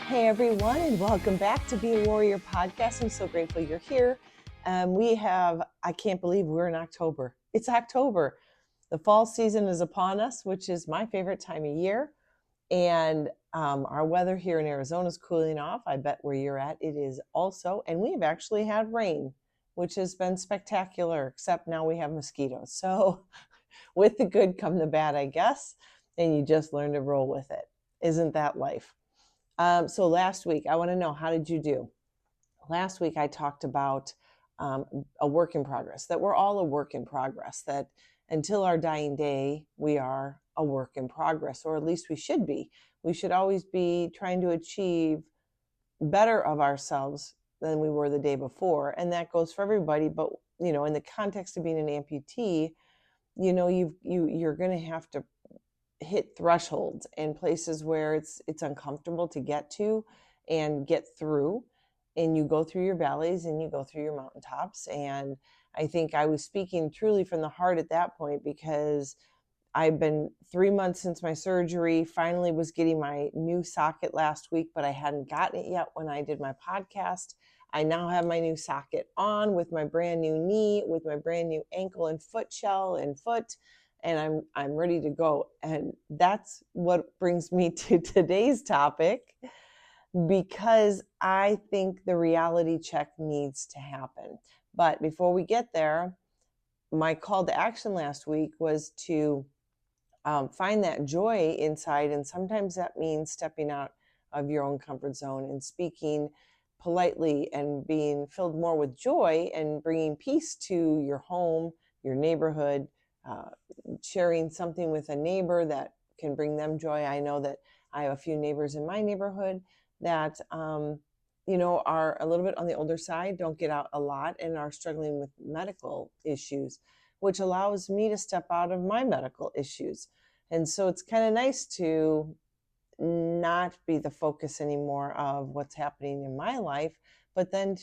Hey everyone, and welcome back to Be a Warrior podcast. I'm so grateful you're here. I can't believe we're in October. It's October. The fall season is upon us, which is my favorite time of year. And our weather here in Arizona is cooling off. I bet where you're at, it is also. And we've actually had rain, which has been spectacular, except now we have mosquitoes. So with the good come the bad, I guess. And you just learn to roll with it. Isn't that life? So last week, I want to know, how did you do? Last week, I talked about a work in progress, that we're all a work in progress, that until our dying day, we are a work in progress, or at least we should be. We should always be trying to achieve better of ourselves than we were the day before. And that goes for everybody. But, in the context of being an amputee, you're going to have to hit thresholds and places where it's uncomfortable to get to and get through, and you go through your valleys and you go through your mountaintops. And I think I was speaking truly from the heart at that point, because I've been 3 months since my surgery, finally was getting my new socket last week, but I hadn't gotten it yet when I did my podcast. I now have my new socket on with my brand new knee, with my brand new ankle and foot shell and foot, and I'm ready to go. And that's what brings me to today's topic, because I think the reality check needs to happen. But before we get there, my call to action last week was to find that joy inside. And sometimes that means stepping out of your own comfort zone and speaking politely and being filled more with joy and bringing peace to your home, your neighborhood, sharing something with a neighbor that can bring them joy. I know that I have a few neighbors in my neighborhood that, are a little bit on the older side, don't get out a lot, and are struggling with medical issues, which allows me to step out of my medical issues. And so it's kind of nice to not be the focus anymore of what's happening in my life, but then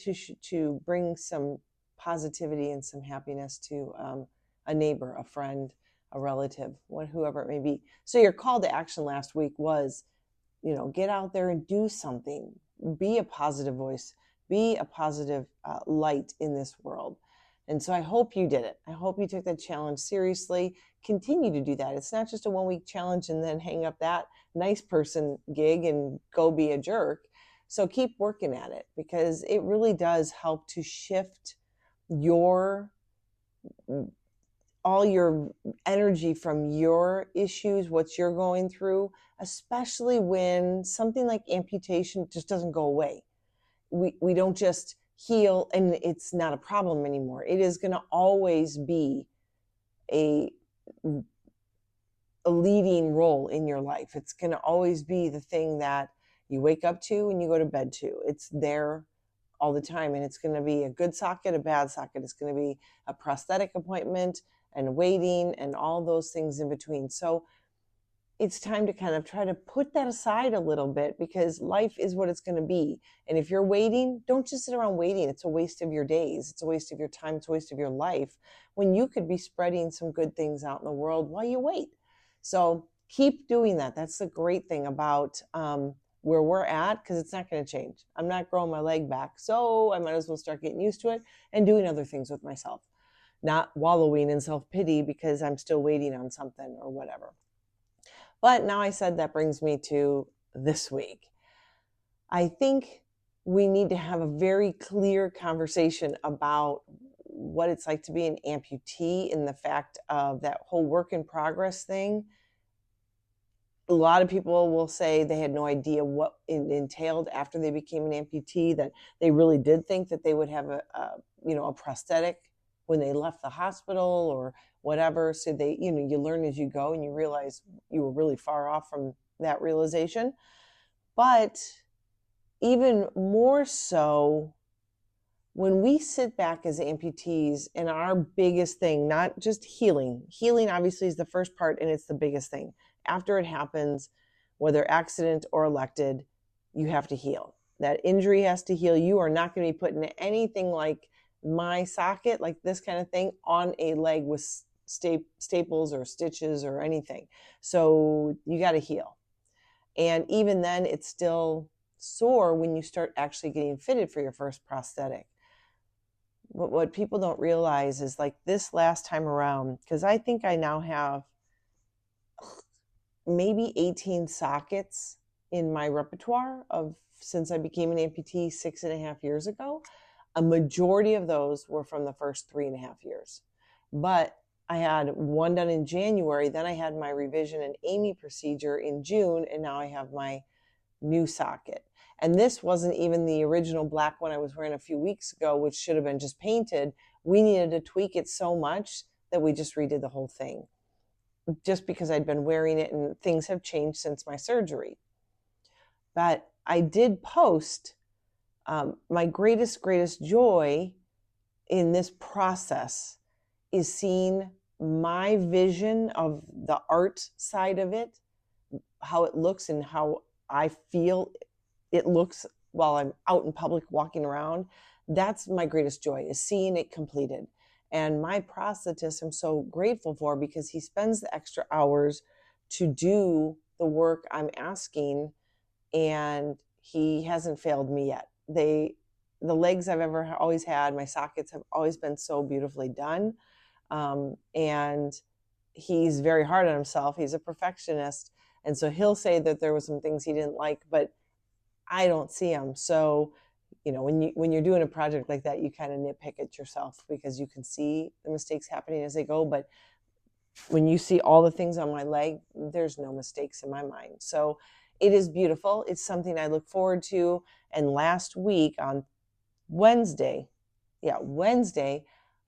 to bring some positivity and some happiness to a neighbor, a friend, a relative, whoever it may be. So your call to action last week was, get out there and do something. Be a positive voice. Be a positive light in this world. And so I hope you did it. I hope you took that challenge seriously. Continue to do that. It's not just a 1-week challenge and then hang up that nice person gig and go be a jerk. So keep working at it, because it really does help to shift all your energy from your issues, what you're going through, especially when something like amputation just doesn't go away. We don't just heal and it's not a problem anymore. It is going to always be a leading role in your life. It's going to always be the thing that you wake up to and you go to bed to. It's there all the time, and it's going to be a good socket, a bad socket. It's going to be a prosthetic appointment and waiting and all those things in between. So it's time to kind of try to put that aside a little bit, because life is what it's going to be. And if you're waiting, don't just sit around waiting. It's a waste of your days. It's a waste of your time. It's a waste of your life, when you could be spreading some good things out in the world while you wait. So keep doing that. That's the great thing about where we're at, because it's not going to change. I'm not growing my leg back, so I might as well start getting used to it and doing other things with myself, not wallowing in self-pity because I'm still waiting on something or whatever. But now I said, that brings me to this week. I think we need to have a very clear conversation about what it's like to be an amputee, and the fact of that whole work in progress thing. A lot of people will say they had no idea what it entailed after they became an amputee, that they really did think that they would have a prosthetic when they left the hospital or whatever. So they, you learn as you go, and you realize you were really far off from that realization. But even more so, when we sit back as amputees, and our biggest thing, not just healing obviously is the first part, and it's the biggest thing. After it happens, whether accident or elected, you have to heal. That injury has to heal. You are not going to be putting anything like my socket, like this kind of thing, on a leg with staples or stitches or anything. So you got to heal. And even then, it's still sore when you start actually getting fitted for your first prosthetic. But what people don't realize is like this last time around, because I think I now have maybe 18 sockets in my repertoire of since I became an amputee 6.5 years ago. A majority of those were from the first 3.5 years. But I had one done in January, then I had my revision and AMI procedure in June, and now I have my new socket. And this wasn't even the original black one I was wearing a few weeks ago, which should have been just painted. We needed to tweak it so much that we just redid the whole thing, just because I'd been wearing it and things have changed since my surgery. But I did post my greatest joy in this process is seeing my vision of the art side of it, how it looks and how I feel it looks while I'm out in public walking around. That's my greatest joy, is seeing it completed. And my prosthetist I'm so grateful for, because he spends the extra hours to do the work I'm asking, and he hasn't failed me yet. The legs I've ever always had, my sockets have always been so beautifully done. And he's very hard on himself. He's a perfectionist. And so he'll say that there were some things he didn't like, but I don't see them. So, you know, when you're doing a project like that, you kind of nitpick at yourself because you can see the mistakes happening as they go. But when you see all the things on my leg, there's no mistakes in my mind. So it is beautiful. It's something I look forward to. And last week on Wednesday,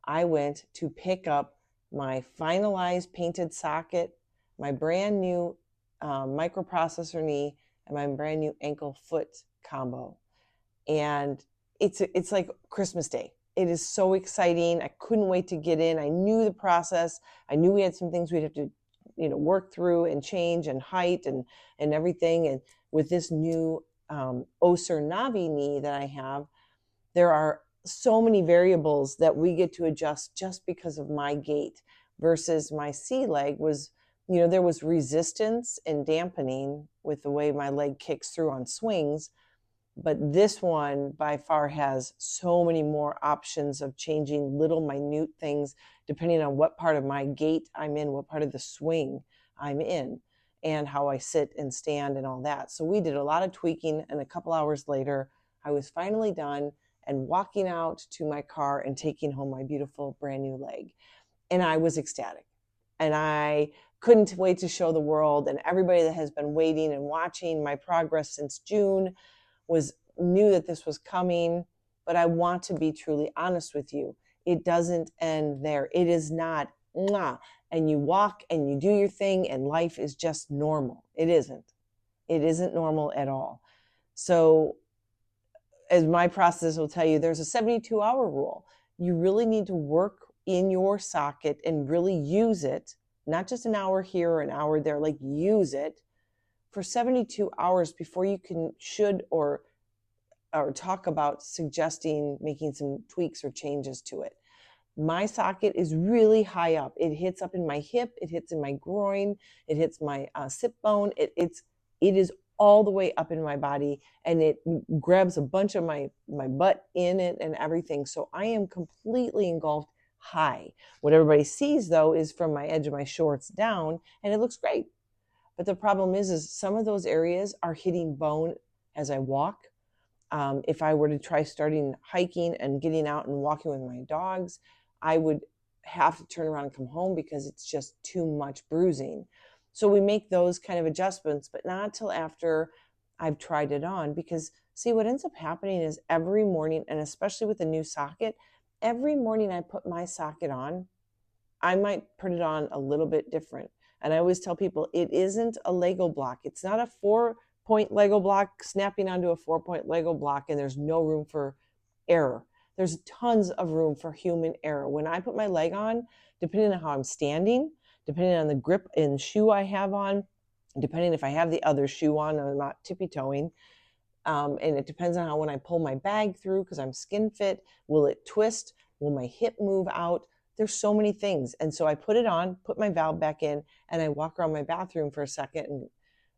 I went to pick up my finalized painted socket, my brand new microprocessor knee, and my brand new ankle foot combo. And it's like Christmas Day. It is so exciting. I couldn't wait to get in. I knew the process. I knew we had some things we'd have to, work through and change, and height and everything. And with this new Oser Navi knee that I have, there are so many variables that we get to adjust just because of my gait, versus my C leg was, there was resistance and dampening with the way my leg kicks through on swings. But this one by far has so many more options of changing little minute things depending on what part of my gait I'm in, what part of the swing I'm in, and how I sit and stand and all that. So we did a lot of tweaking, and a couple hours later, I was finally done and walking out to my car and taking home my beautiful brand new leg. And I was ecstatic. And I couldn't wait to show the world, and everybody that has been waiting and watching my progress since June knew that this was coming. But I want to be truly honest with you. It doesn't end there. It is not, and you walk and you do your thing and life is just normal. It isn't. It isn't normal at all. So as my process will tell you, there's a 72-hour rule. You really need to work in your socket and really use it, not just an hour here or an hour there, like use it for 72 hours before you should or talk about suggesting making some tweaks or changes to it. My socket is really high up. It hits up in my hip, it hits in my groin, it hits my sit bone. It is all the way up in my body, and it grabs a bunch of my butt in it and everything. So I am completely engulfed high. What everybody sees though is from my edge of my shorts down, and it looks great. But the problem is some of those areas are hitting bone as I walk. If I were to try starting hiking and getting out and walking with my dogs, I would have to turn around and come home because it's just too much bruising. So we make those kind of adjustments, but not until after I've tried it on. Because see, what ends up happening is every morning, and especially with the new socket, every morning I put my socket on, I might put it on a little bit different. And I always tell people, it isn't a Lego block. It's not a 4-point Lego block snapping onto a 4-point Lego block, and there's no room for error. There's tons of room for human error. When I put my leg on, depending on how I'm standing, depending on the grip and shoe I have on, depending if I have the other shoe on and I'm not tippy-toeing, and it depends on how when I pull my bag through, because I'm skin fit, will it twist? Will my hip move out? There's so many things. And so I put it on, put my valve back in, and I walk around my bathroom for a second and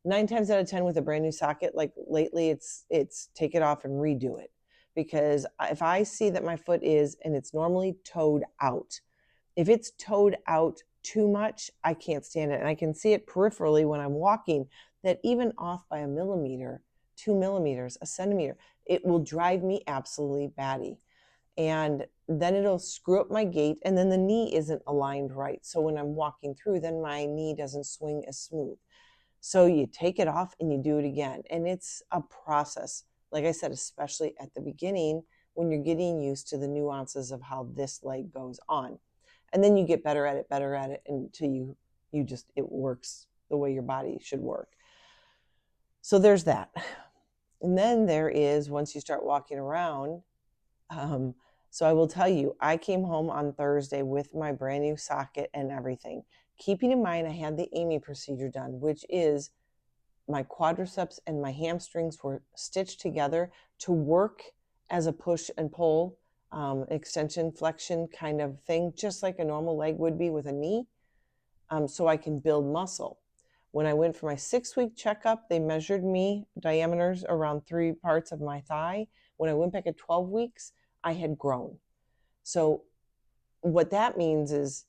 9 times out of 10 with a brand new socket, like lately, it's take it off and redo it. Because if I see that my foot is, and it's normally toed out, if it's toed out too much, I can't stand it. And I can see it peripherally when I'm walking, that even off by a millimeter, 2 millimeters, a centimeter, it will drive me absolutely batty. And then it'll screw up my gait, and then the knee isn't aligned right. So when I'm walking through, then my knee doesn't swing as smooth. So you take it off and you do it again. And it's a process. Like I said, especially at the beginning when you're getting used to the nuances of how this leg goes on. And then you get better at it until you just, it works the way your body should work. So there's that. And then there is, once you start walking around, so I will tell you, I came home on Thursday with my brand new socket and everything. Keeping in mind, I had the Amy procedure done, which is my quadriceps and my hamstrings were stitched together to work as a push and pull, extension, flexion kind of thing, just like a normal leg would be with a knee, so I can build muscle. When I went for my 6-week checkup, they measured me diameters around 3 parts of my thigh. When I went back at 12 weeks, I had grown. So what that means is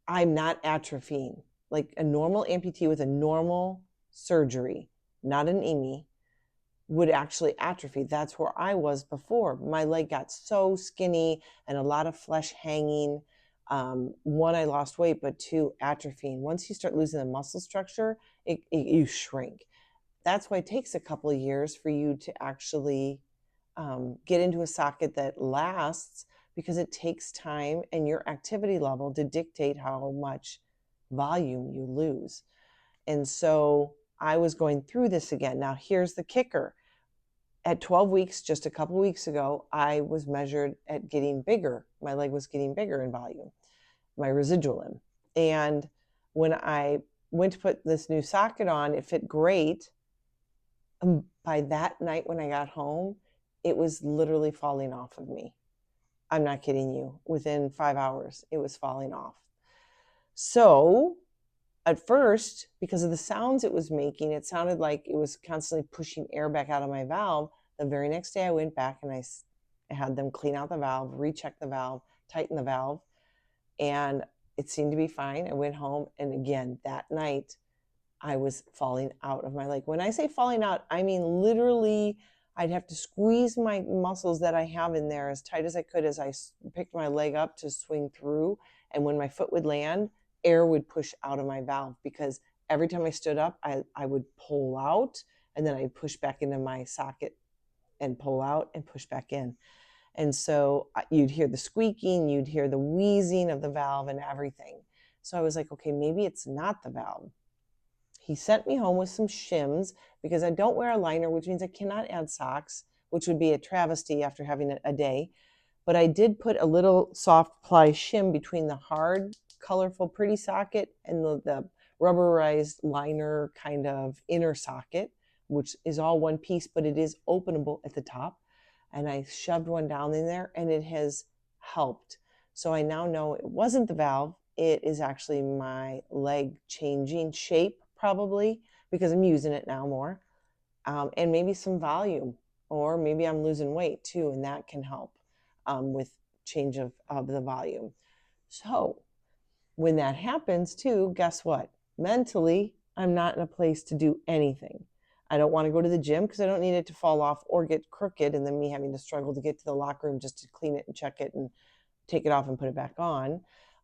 I'm not atrophying. Like a normal amputee with a normal surgery, not an EMI, would actually atrophy. That's where I was before. My leg got so skinny and a lot of flesh hanging. One, I lost weight, but two, atrophying. Once you start losing the muscle structure, you shrink. That's why it takes a couple of years for you to actually get into a socket that lasts, because it takes time and your activity level to dictate how much volume you lose. And so I was going through this again. Now, here's the kicker. At 12 weeks, just a couple weeks ago, I was measured at getting bigger. My leg was getting bigger in volume, my residual limb. And when I went to put this new socket on, it fit great. By that night when I got home, it was literally falling off of me. I'm not kidding you. Within 5 hours, it was falling off. So at first, because of the sounds it was making, it sounded like it was constantly pushing air back out of my valve. The very next day I went back and I had them clean out the valve, recheck the valve, tighten the valve, and it seemed to be fine. I went home, and again, that night, I was falling out of my leg. When I say falling out, I mean literally I'd have to squeeze my muscles that I have in there as tight as I could as I picked my leg up to swing through. And when my foot would land, air would push out of my valve, because every time I stood up, I would pull out, and then I'd push back into my socket and pull out and push back in. And so you'd hear the squeaking, you'd hear the wheezing of the valve and everything. So I was like, okay, maybe it's not the valve. He sent me home with some shims, because I don't wear a liner, which means I cannot add socks, which would be a travesty after having a day. But I did put a little soft ply shim between the hard, colorful, pretty socket and the rubberized liner kind of inner socket, which is all one piece, but it is openable at the top. And I shoved one down in there, and it has helped. So I now know it wasn't the valve. It is actually my leg changing shape, probably, because I'm using it now more, and maybe some volume, or maybe I'm losing weight too, and that can help with change of the volume. So when that happens too, guess what? Mentally, I'm not in a place to do anything. I don't want to go to the gym because I don't need it to fall off or get crooked, and then me having to struggle to get to the locker room just to clean it and check it and take it off and put it back on.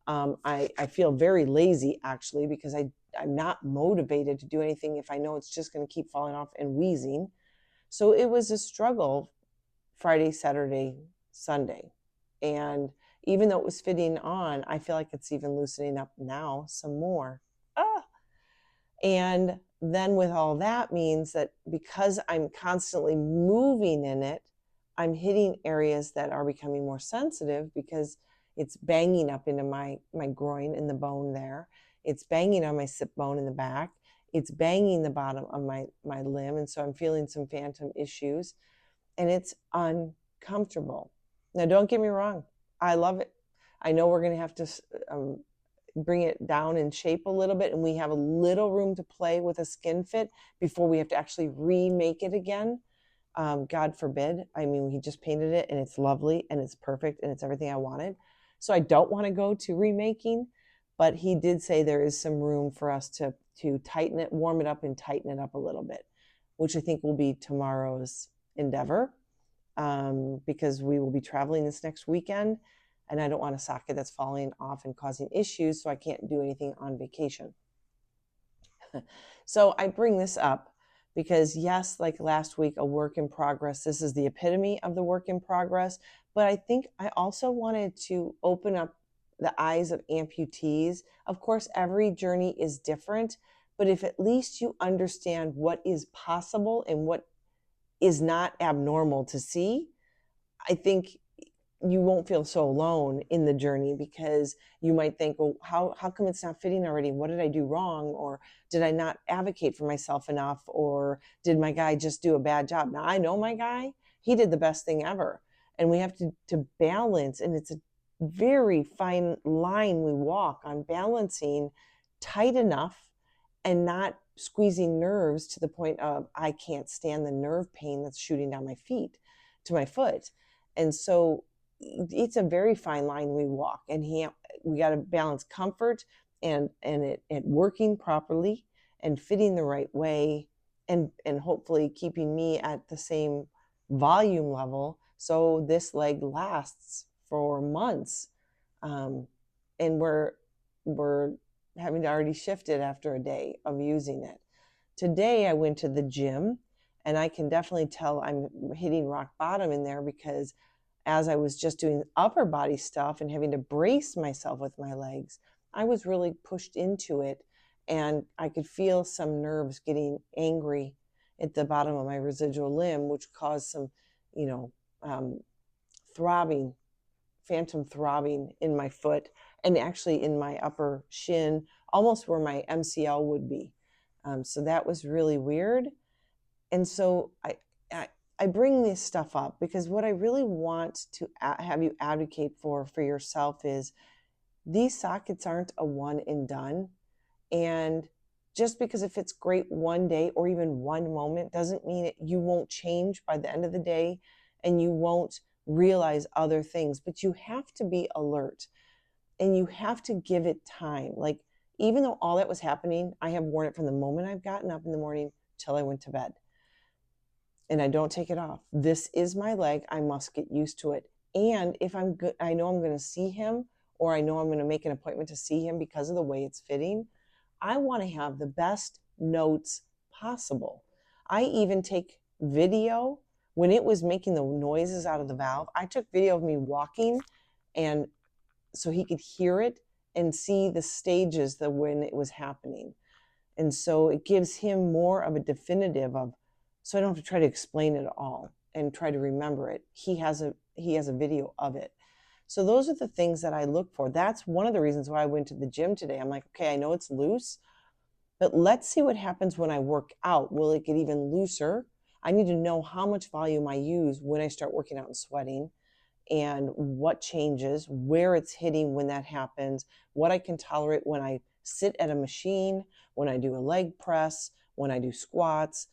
I feel very lazy, actually, because I'm not motivated to do anything if I know it's just going to keep falling off and wheezing. So it was a struggle Friday, Saturday, Sunday. And even though it was fitting on, I feel like it's even loosening up now some more. And then with all that means that because I'm constantly moving in it, I'm hitting areas that are becoming more sensitive, because it's banging up into my groin and the bone there. It's banging on my sit bone in the back. It's banging the bottom of my limb. And so I'm feeling some phantom issues, and it's uncomfortable. Now, don't get me wrong. I love it. I know we're going to have to bring it down in shape a little bit, and we have a little room to play with a skin fit before we have to actually remake it again. God forbid. I mean, he just painted it and it's lovely and it's perfect and it's everything I wanted. So I don't want to go to remaking, but he did say there is some room for us to tighten it, warm it up and tighten it up a little bit, which I think will be tomorrow's endeavor, because we will be traveling this next weekend and I don't want a socket that's falling off and causing issues, so I can't do anything on vacation. So I bring this up because, yes, like last week, a work in progress. This is the epitome of the work in progress. But I think I also wanted to open up the eyes of amputees. Of course, every journey is different, but if at least you understand what is possible and what is not abnormal to see, I think you won't feel so alone in the journey, because you might think, well, how come it's not fitting already? What did I do wrong? Or did I not advocate for myself enough? Or did my guy just do a bad job? Now, I know my guy, he did the best thing ever. And we have to balance, and it's a very fine line we walk on balancing tight enough and not squeezing nerves to the point of I can't stand the nerve pain that's shooting down my feet to my foot. And so it's a very fine line we walk, and we got to balance comfort and it working properly and fitting the right way, and hopefully keeping me at the same volume level so this leg lasts for months. And we're having to already shift it after a day of using it. Today I went to the gym, and I can definitely tell I'm hitting rock bottom in there, because as I was just doing upper body stuff and having to brace myself with my legs, I was really pushed into it, and I could feel some nerves getting angry at the bottom of my residual limb, which caused some, throbbing, phantom throbbing in my foot, and actually in my upper shin, almost where my MCL would be. So that was really weird. And so I bring this stuff up because what I really want to have you advocate for yourself is these sockets aren't a one and done. And just because it fits great one day or even one moment doesn't mean you won't change by the end of the day, and you won't realize other things. But you have to be alert, and you have to give it time. Like, even though all that was happening, I have worn it from the moment I've gotten up in the morning till I went to bed. And I don't take it off. This is my leg. I must get used to it. And if I'm good, I know I'm going to see him, or I know I'm going to make an appointment to see him because of the way it's fitting, I want to have the best notes possible. I even take video. When it was making the noises out of the valve, I took video of me walking, and so he could hear it and see the stages when it was happening. And so it gives him more of a definitive of, so I don't have to try to explain it all and try to remember it. He has a video of it. So those are the things that I look for. That's one of the reasons why I went to the gym today. I'm like, okay, I know it's loose, but let's see what happens when I work out. Will it get even looser? I need to know how much volume I use when I start working out and sweating, and what changes, where it's hitting when that happens, what I can tolerate when I sit at a machine, when I do a leg press, when I do squats,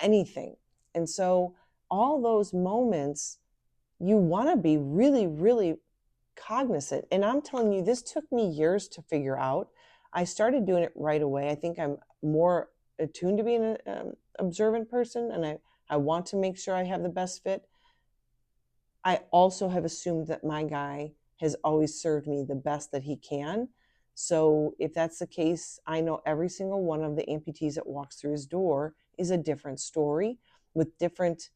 anything. And so all those moments, you want to be really, really cognizant. And I'm telling you, this took me years to figure out. I started doing it right away. I think I'm more attuned to being an observant person, and I want to make sure I have the best fit. I also have assumed that my guy has always served me the best that he can. So if that's the case, I know every single one of the amputees that walks through his door is a different story with different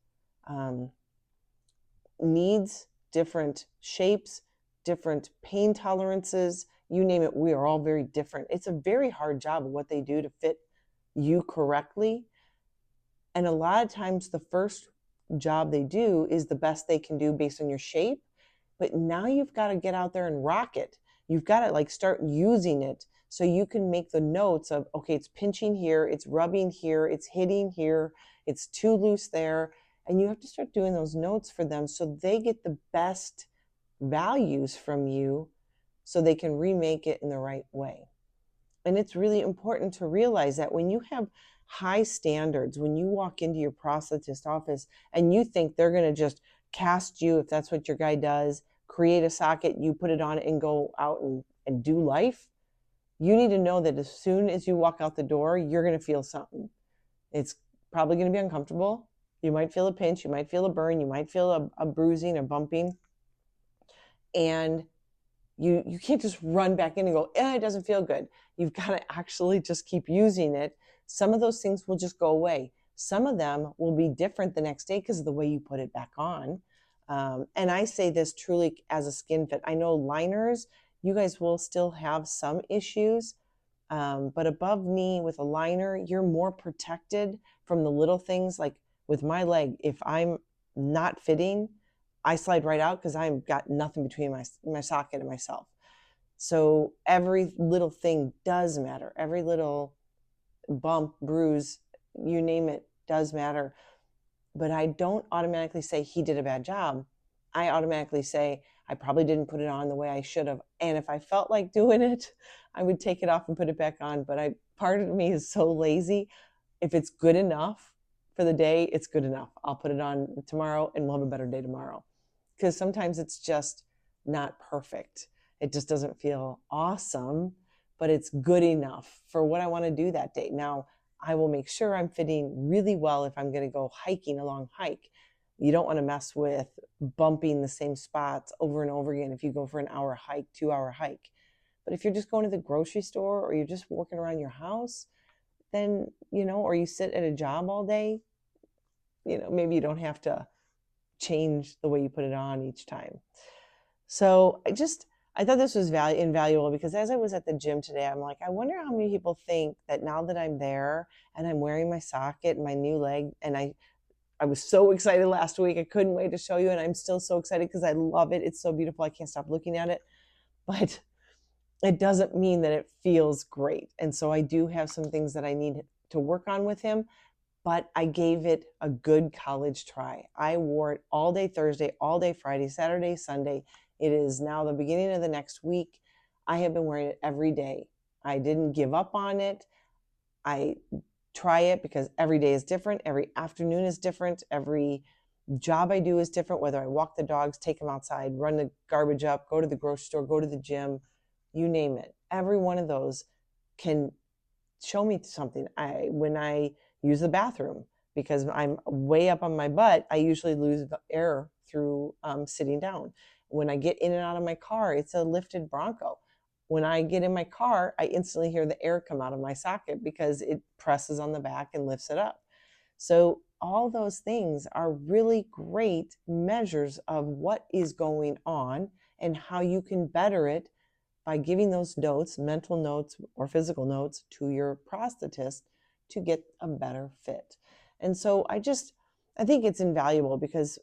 needs, different shapes, different pain tolerances, you name it. We are all very different. It's a very hard job of what they do to fit you correctly. And a lot of times the first job they do is the best they can do based on your shape. But now you've got to get out there and rock it. You've got to start using it so you can make the notes of, okay, it's pinching here, it's rubbing here, it's hitting here, it's too loose there. And you have to start doing those notes for them so they get the best values from you so they can remake it in the right way. And it's really important to realize that when you have high standards, when you walk into your prosthetist office and you think they're going to just cast you, if that's what your guy does, create a socket, you put it on and go out and do life, you need to know that as soon as you walk out the door, you're going to feel something. It's probably going to be uncomfortable. You might feel a pinch, you might feel a burn, you might feel a bruising or bumping. And you can't just run back in and go, it doesn't feel good. You've got to actually just keep using it. Some of those things will just go away. Some of them will be different the next day because of the way you put it back on. And I say this truly as a skin fit. I know liners, you guys will still have some issues, but above knee with a liner, you're more protected from the little things. Like with my leg, if I'm not fitting, I slide right out because I've got nothing between my socket and myself. So every little thing does matter. Every little bump, bruise, you name it, does matter. But I don't automatically say he did a bad job. I automatically say I probably didn't put it on the way I should have. And if I felt like doing it, I would take it off and put it back on. But part of me is so lazy. If it's good enough for the day, it's good enough. I'll put it on tomorrow and we'll have a better day tomorrow. Because sometimes it's just not perfect. It just doesn't feel awesome, but it's good enough for what I want to do that day. Now, I will make sure I'm fitting really well if I'm going to go hiking a long hike. You don't want to mess with bumping the same spots over and over again if you go for an hour hike, 2-hour hike. But if you're just going to the grocery store or you're just walking around your house, then, or you sit at a job all day, maybe you don't have to change the way you put it on each time. So I thought this was invaluable because as I was at the gym today, I'm like, I wonder how many people think that now that I'm there and I'm wearing my socket and my new leg, and I was so excited last week. I couldn't wait to show you, and I'm still so excited because I love it. It's so beautiful. I can't stop looking at it. But it doesn't mean that it feels great. And so I do have some things that I need to work on with him. But I gave it a good college try. I wore it all day Thursday, all day Friday, Saturday, Sunday. It is now the beginning of the next week. I have been wearing it every day. I didn't give up on it. I try it because every day is different. Every afternoon is different. Every job I do is different, whether I walk the dogs, take them outside, run the garbage up, go to the grocery store, go to the gym, you name it. Every one of those can show me something. When I use the bathroom, because I'm way up on my butt, I usually lose the air through sitting down. When I get in and out of my car, it's a lifted Bronco. When I get in my car, I instantly hear the air come out of my socket because it presses on the back and lifts it up. So all those things are really great measures of what is going on and how you can better it by giving those notes, mental notes or physical notes, to your prosthetist to get a better fit. And so I think it's invaluable because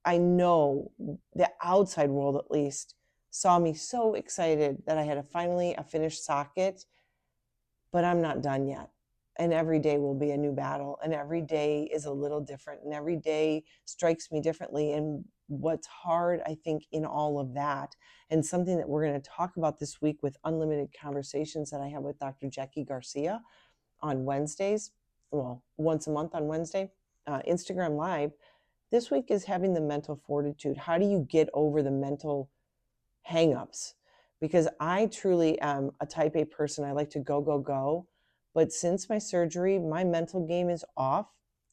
I know the outside world at least saw me so excited that I had a finished socket, but I'm not done yet. And every day will be a new battle, and every day is a little different, and every day strikes me differently. And what's hard, I think, in all of that, and something that we're going to talk about this week with Unlimited Conversations that I have with Dr. Jackie Garcia on Wednesdays, well, once a month on Wednesday, Instagram Live, this week is having the mental fortitude. How do you get over the mental hangups? Because I truly am a type A person. I like to go, go, go. But since my surgery, my mental game is off,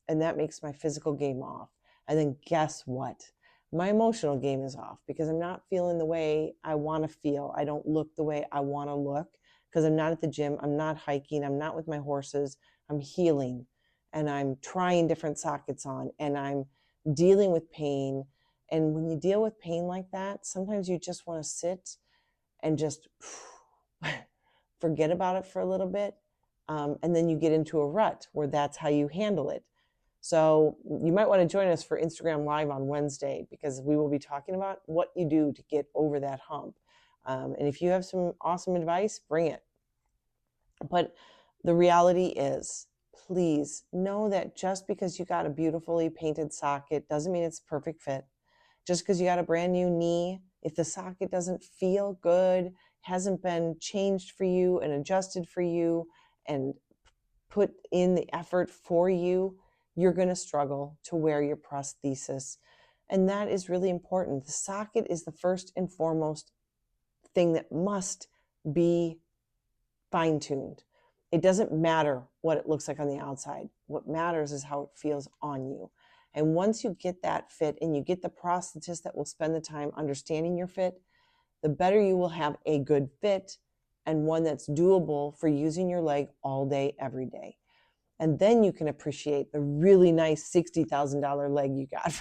and that makes my physical game off. And then guess what? My emotional game is off because I'm not feeling the way I want to feel. I don't look the way I want to look because I'm not at the gym. I'm not hiking. I'm not with my horses. I'm healing, and I'm trying different sockets on, and I'm dealing with pain. And when you deal with pain like that, sometimes you just want to sit and just forget about it for a little bit. And then you get into a rut where that's how you handle it. So you might want to join us for Instagram Live on Wednesday because we will be talking about what you do to get over that hump. And if you have some awesome advice, bring it. But the reality is, please know that just because you got a beautifully painted socket doesn't mean it's a perfect fit. Just because you got a brand new knee If the socket doesn't feel good, hasn't been changed for you and adjusted for you and put in the effort for you, you're going to struggle to wear your prosthesis. And that is really important. The socket is the first and foremost thing that must be fine-tuned. It doesn't matter what it looks like on the outside. What matters is how it feels on you. And once you get that fit and you get the prosthetist that will spend the time understanding your fit, the better you will have a good fit and one that's doable for using your leg all day, every day. And then you can appreciate the really nice $60,000 leg you got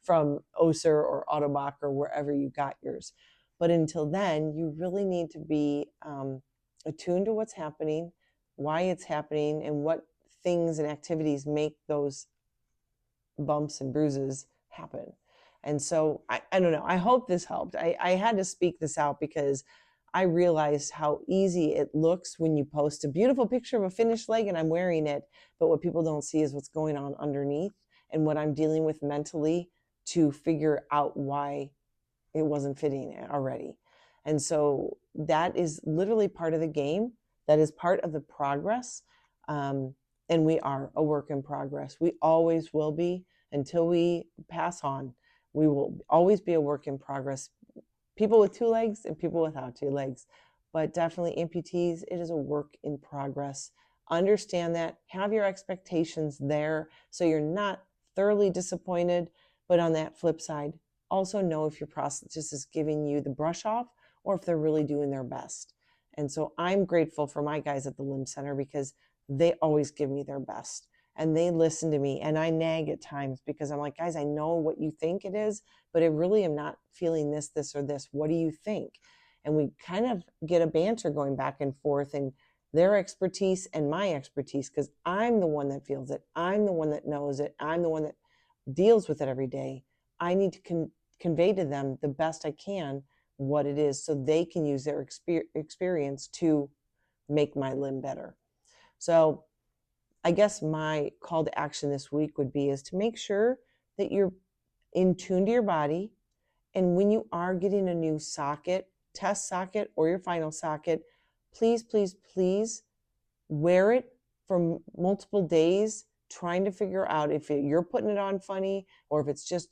from Oser or Autobach or wherever you got yours. But until then, you really need to be attuned to what's happening, why it's happening, and what things and activities make those bumps and bruises happen. And so I don't know, I hope this helped. I had to speak this out because I realized how easy it looks when you post a beautiful picture of a finished leg and I'm wearing it, but what people don't see is what's going on underneath and what I'm dealing with mentally to figure out why it wasn't fitting already. And so that is literally part of the game. That is part of the progress. And we are a work in progress. We always will be until we pass on. We will always be a work in progress. People with 2 legs and people without 2 legs. But definitely amputees, it is a work in progress. Understand that. Have your expectations there so you're not thoroughly disappointed. But on that flip side, also know if your prosthetist is giving you the brush off or if they're really doing their best. And so I'm grateful for my guys at the Limb Center because they always give me their best and they listen to me, and I nag at times because I'm like, guys, I know what you think it is, but I really am not feeling this, or this. What do you think? And we kind of get a banter going back and forth and their expertise and my expertise, because I'm the one that feels it. I'm the one that knows it. I'm the one that deals with it every day. I need to convey to them the best I can what it is so they can use their experience to make my limb better. So I guess my call to action this week would be is to make sure that you're in tune to your body. And when you are getting a new socket, test socket or your final socket, please, please, please wear it for multiple days, trying to figure out if you're putting it on funny or if it's just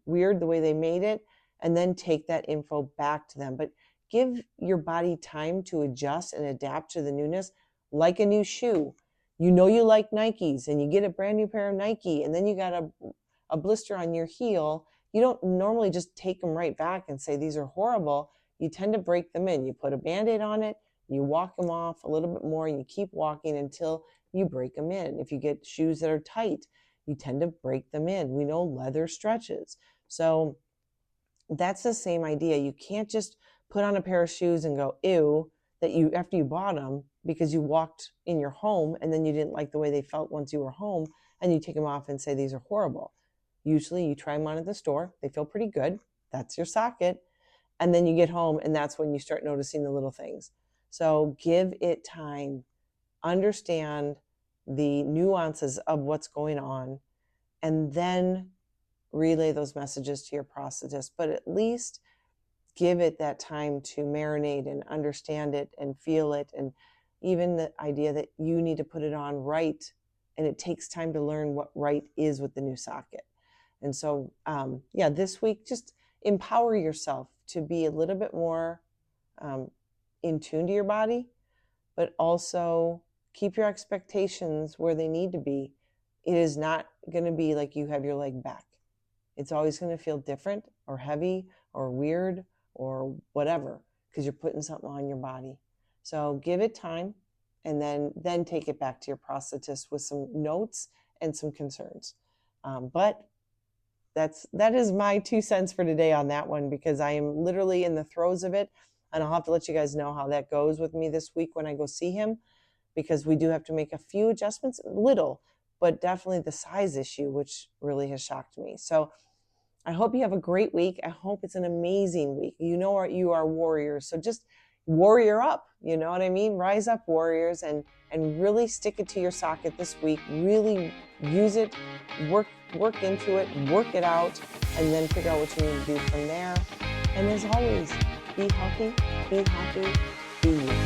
weird the way they made it, and then take that info back to them. But give your body time to adjust and adapt to the newness like a new shoe. You know you like Nikes and you get a brand new pair of Nike and then you got a blister on your heel. You don't normally just take them right back and say these are horrible. You tend to break them in. You put a Band-Aid on it, you walk them off a little bit more and you keep walking until you break them in. If you get shoes that are tight, you tend to break them in. We know leather stretches. So that's the same idea. You can't just put on a pair of shoes and go, ew, that you after you bought them because you walked in your home and then you didn't like the way they felt once you were home, and you take them off and say these are horrible. Usually you try them on at the store. They feel pretty good. That's your socket. And then you get home and that's when you start noticing the little things. So give it time. Understand the nuances of what's going on and then relay those messages to your prosthetist. But at least give it that time to marinate and understand it and feel it. And even the idea that you need to put it on right. And it takes time to learn what right is with the new socket. And so, this week, just empower yourself to be a little bit more in tune to your body, but also keep your expectations where they need to be. It is not going to be like you have your leg back. It's always going to feel different or heavy or weird or whatever because you're putting something on your body. So give it time and then take it back to your prosthetist with some notes and some concerns. But that is my 2 cents for today on that one, because I am literally in the throes of it, and I'll have to let you guys know how that goes with me this week when I go see him, because we do have to make a few adjustments, little, but definitely the size issue, which really has shocked me. So I hope you have a great week. I hope it's an amazing week. You know you are warriors, so just warrior up, you know what I mean? Rise up, warriors, and really stick it to your socket this week. Really use it, work into it, work it out, and then figure out what you need to do from there. And as always, be healthy, be happy, be you.